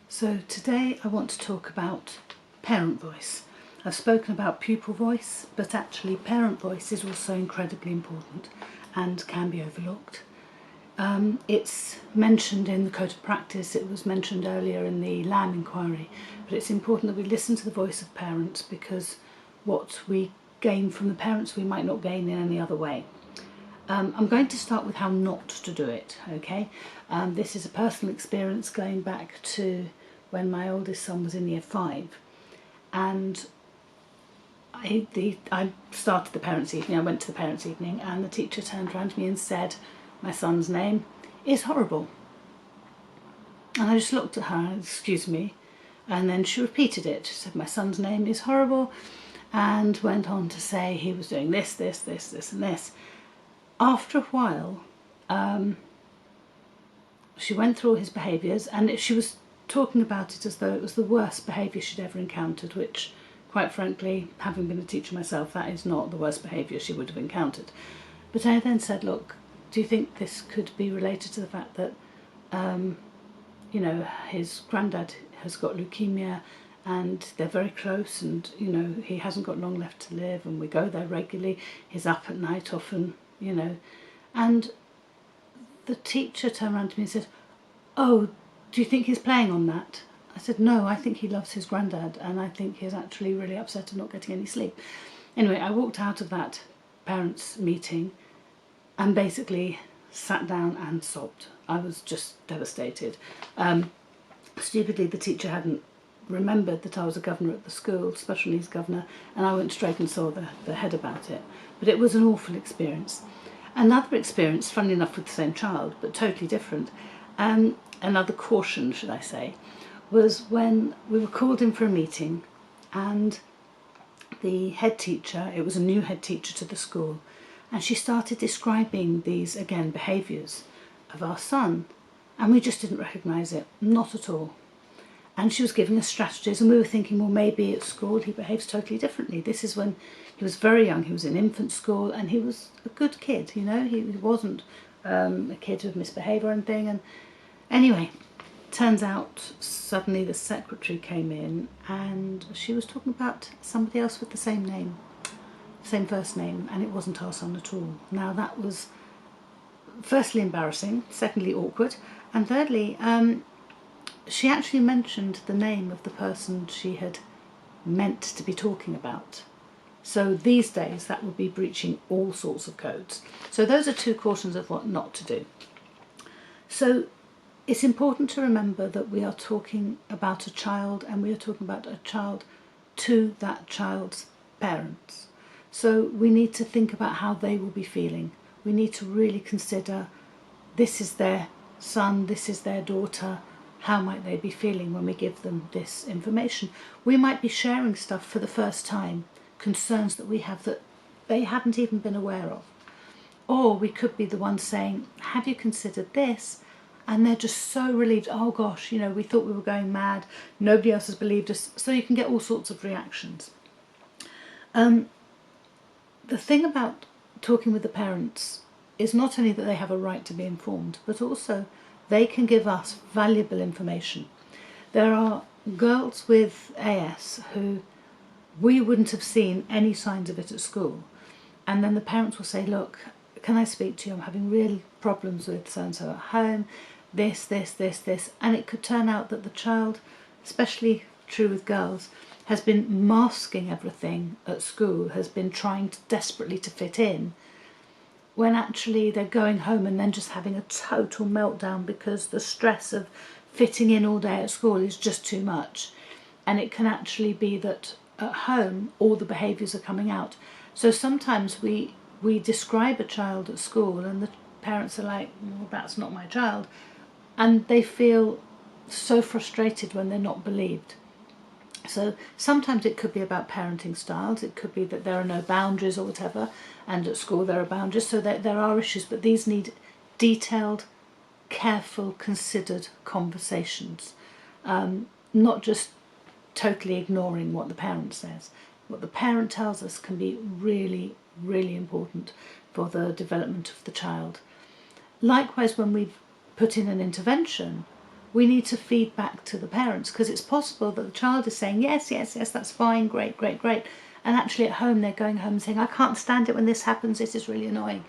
So today I want to talk about parent voice. I've spoken about pupil voice, but actually parent voice is also incredibly important and can be overlooked. It's mentioned in the Code of Practice, it was mentioned earlier in the Lamb inquiry, but it's important that we listen to the voice of parents, because what we gain from the parents we might not gain in any other way. I'm going to start with how not to do it, okay? This is a personal experience going back to when my oldest son was in year 5, and I started the parents' evening. I went to the parents' evening and the teacher turned around to me and said, "My son's name is horrible." And I just looked at her, "Excuse me," and then she repeated it. She said, "My son's name is horrible," and went on to say he was doing this, this, this, this and this. After a while, she went through all his behaviours, and she was talking about it as though it was the worst behaviour she'd ever encountered, which, quite frankly, having been a teacher myself, that is not the worst behaviour she would have encountered. But I then said, "Look, do you think this could be related to the fact that, his granddad has got leukemia and they're very close, and, he hasn't got long left to live, and we go there regularly, he's up at night often, And the teacher turned around to me and said, "Oh, do you think he's playing on that?" I said, "No, I think he loves his granddad, and I think he's actually really upset at not getting any sleep." Anyway, I walked out of that parents' meeting and basically sat down and sobbed. I was just devastated. Stupidly, the teacher hadn't remembered that I was a governor at the school, special needs governor, and I went straight and saw the head about it. But it was an awful experience. Another experience, funnily enough, with the same child, but totally different, another caution, should I say, was when we were called in for a meeting, and the head teacher, it was a new head teacher to the school, and she started describing these, again, behaviours of our son, and we just didn't recognise it, not at all. And she was giving us strategies, and we were thinking, well, maybe at school he behaves totally differently. This is when he was very young. He was in infant school, and he was a good kid, He wasn't a kid who misbehaved or anything. And anyway, turns out suddenly the secretary came in, and she was talking about somebody else with the same name, same first name, and it wasn't our son at all. Now that was firstly embarrassing, secondly awkward, and thirdly, she actually mentioned the name of the person she had meant to be talking about. So these days that would be breaching all sorts of codes. So those are two cautions of what not to do. So it's important to remember that we are talking about a child, and we are talking about a child to that child's parents. So we need to think about how they will be feeling. We need to really consider, this is their son, this is their daughter. How might they be feeling when we give them this information? We might be sharing stuff for the first time, concerns that we have that they hadn't even been aware of. Or we could be the ones saying, "Have you considered this?" And they're just so relieved. "Oh gosh, we thought we were going mad. Nobody else has believed us." So you can get all sorts of reactions. The thing about talking with the parents is not only that they have a right to be informed, but also they can give us valuable information. There are girls with AS who we wouldn't have seen any signs of it at school, and then the parents will say, "Look, can I speak to you? I'm having real problems with so-and-so at home, this, and it could turn out that the child, especially true with girls, has been masking everything at school, has been trying desperately to fit in, when actually they're going home and then just having a total meltdown because the stress of fitting in all day at school is just too much. And it can actually be that at home all the behaviours are coming out. So sometimes we describe a child at school and the parents are like, "Well, that's not my child," and they feel so frustrated when they're not believed. So sometimes it could be about parenting styles, it could be that there are no boundaries or whatever, and at school there are boundaries, so there are issues, but these need detailed, careful, considered conversations, not just totally ignoring what the parent says. What the parent tells us can be really, really important for the development of the child. Likewise, when we've put in an intervention, we need to feed back to the parents, because it's possible that the child is saying, yes, yes, yes, that's fine, great, great, great. And actually at home, they're going home and saying, I can't stand it when this happens, this is really annoying.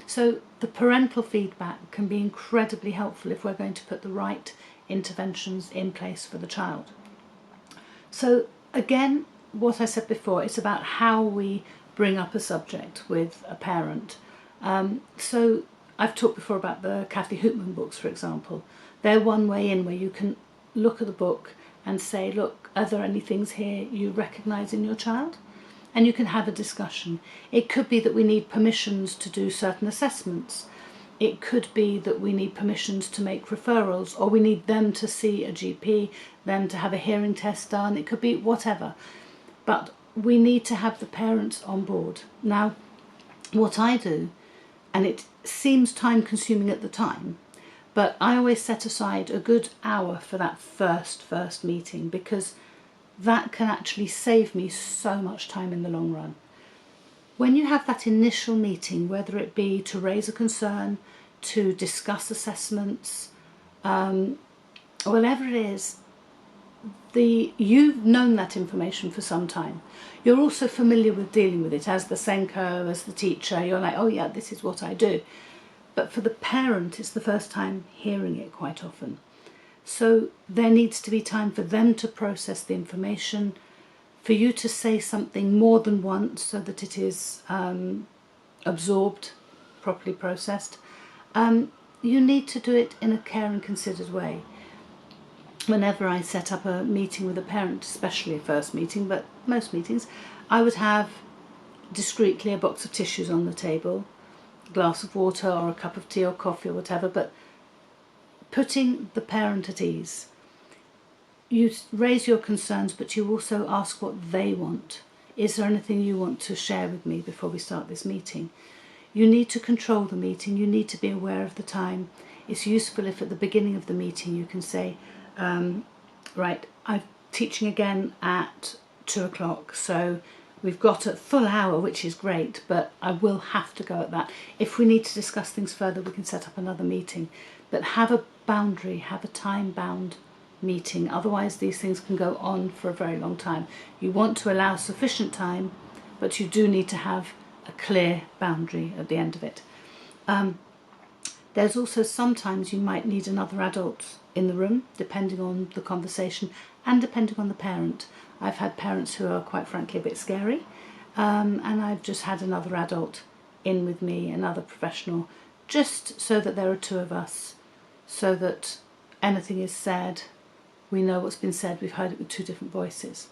So the parental feedback can be incredibly helpful if we're going to put the right interventions in place for the child. So again, what I said before, it's about how we bring up a subject with a parent. So I've talked before about the Kathy Hoopman books, for example. They're one way in where you can look at the book and say, look, are there any things here you recognise in your child? And you can have a discussion. It could be that we need permissions to do certain assessments. It could be that we need permissions to make referrals, or we need them to see a GP, them to have a hearing test done. It could be whatever. But we need to have the parents on board. Now, what I do, and it seems time consuming at the time, but I always set aside a good hour for that first meeting, because that can actually save me so much time in the long run. When you have that initial meeting, whether it be to raise a concern, to discuss assessments, whatever it is, you've known that information for some time. You're also familiar with dealing with it as the Senko, as the teacher. You're like, oh yeah, this is what I do. But for the parent, it's the first time hearing it quite often. So there needs to be time for them to process the information, for you to say something more than once so that it is absorbed, properly processed. You need to do it in a care and considered way. Whenever I set up a meeting with a parent, especially a first meeting, but most meetings, I would have discreetly a box of tissues on the table, a glass of water or a cup of tea or coffee or whatever, but putting the parent at ease. You raise your concerns, but you also ask what they want. Is there anything you want to share with me before we start this meeting? You need to control the meeting. You need to be aware of the time. It's useful if at the beginning of the meeting you can say, right, I'm teaching again at 2 o'clock, so we've got a full hour, which is great, but I will have to go at that. If we need to discuss things further, we can set up another meeting. But have a boundary, have a time-bound meeting. Otherwise, these things can go on for a very long time. You want to allow sufficient time, but you do need to have a clear boundary at the end of it. There's also sometimes you might need another adult in the room, depending on the conversation and depending on the parent. I've had parents who are quite frankly a bit scary, and I've just had another adult in with me, another professional, just so that there are two of us, so that anything is said, we know what's been said, we've heard it with two different voices.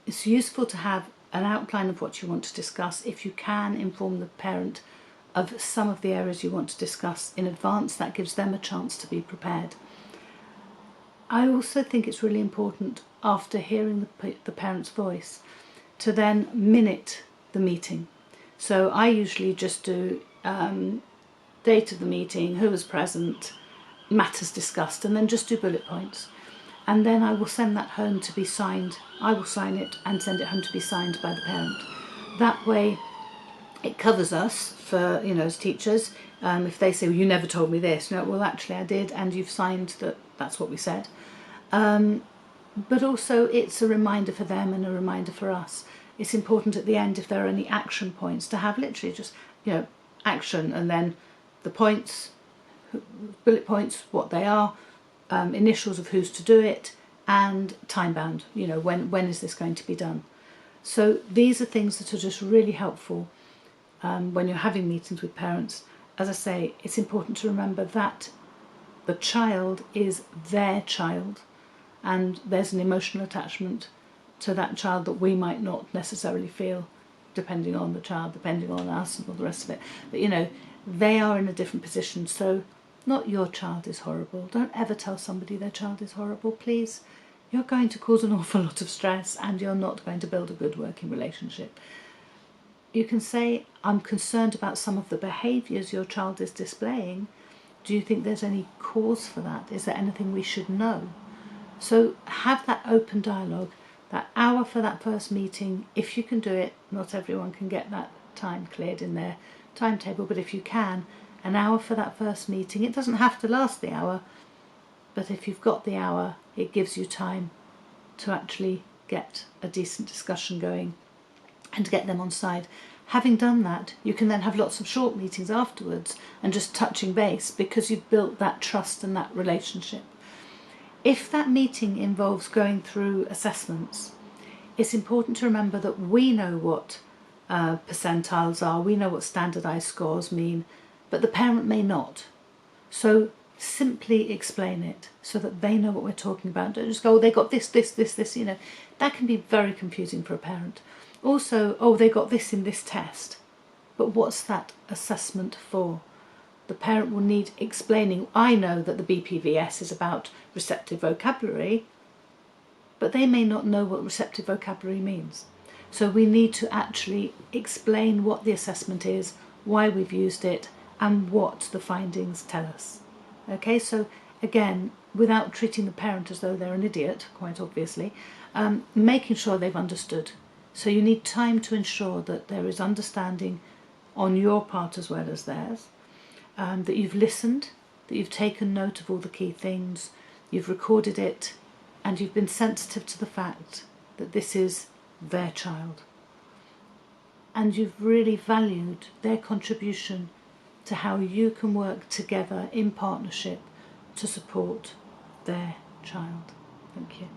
It's useful to have an outline of what you want to discuss. If you can inform the parent of some of the areas you want to discuss in advance, that gives them a chance to be prepared. I also think it's really important, after hearing the parent's voice, to then minute the meeting. So I usually just do date of the meeting, who was present, matters discussed, and then just do bullet points. And then I will send that home to be signed. I will sign it and send it home to be signed by the parent. That way it covers us for, as teachers. If they say, well, you never told me this, no, well actually I did, and you've signed that that's what we said. But also it's a reminder for them and a reminder for us. It's important at the end, if there are any action points, to have literally just, action, and then the points, bullet points, what they are, initials of who's to do it, and time bound, when is this going to be done. So these are things that are just really helpful when you're having meetings with parents. As I say, it's important to remember that the child is their child, and there's an emotional attachment to that child that we might not necessarily feel, depending on the child, depending on us and all the rest of it. But they are in a different position, so not your child is horrible. Don't ever tell somebody their child is horrible, please. You're going to cause an awful lot of stress, and you're not going to build a good working relationship. You can say, I'm concerned about some of the behaviours your child is displaying. Do you think there's any cause for that? Is there anything we should know? So have that open dialogue, that hour for that first meeting. If you can do it, not everyone can get that time cleared in their timetable, but if you can, an hour for that first meeting. It doesn't have to last the hour, but if you've got the hour, it gives you time to actually get a decent discussion going and to get them on side. Having done that, you can then have lots of short meetings afterwards and just touching base, because you've built that trust and that relationship. If that meeting involves going through assessments, it's important to remember that we know what percentiles are, we know what standardised scores mean, but the parent may not. So simply explain it so that they know what we're talking about. Don't just go, oh, they got this, you know. That can be very confusing for a parent. Also, oh, they got this in this test. But what's that assessment for? The parent will need explaining. I know that the BPVS is about receptive vocabulary, but they may not know what receptive vocabulary means. So we need to actually explain what the assessment is, why we've used it, and what the findings tell us. Okay, so again, without treating the parent as though they're an idiot, quite obviously, making sure they've understood. So you need time to ensure that there is understanding on your part as well as theirs, that you've listened, that you've taken note of all the key things, you've recorded it, and you've been sensitive to the fact that this is their child. And you've really valued their contribution to how you can work together in partnership to support their child. Thank you.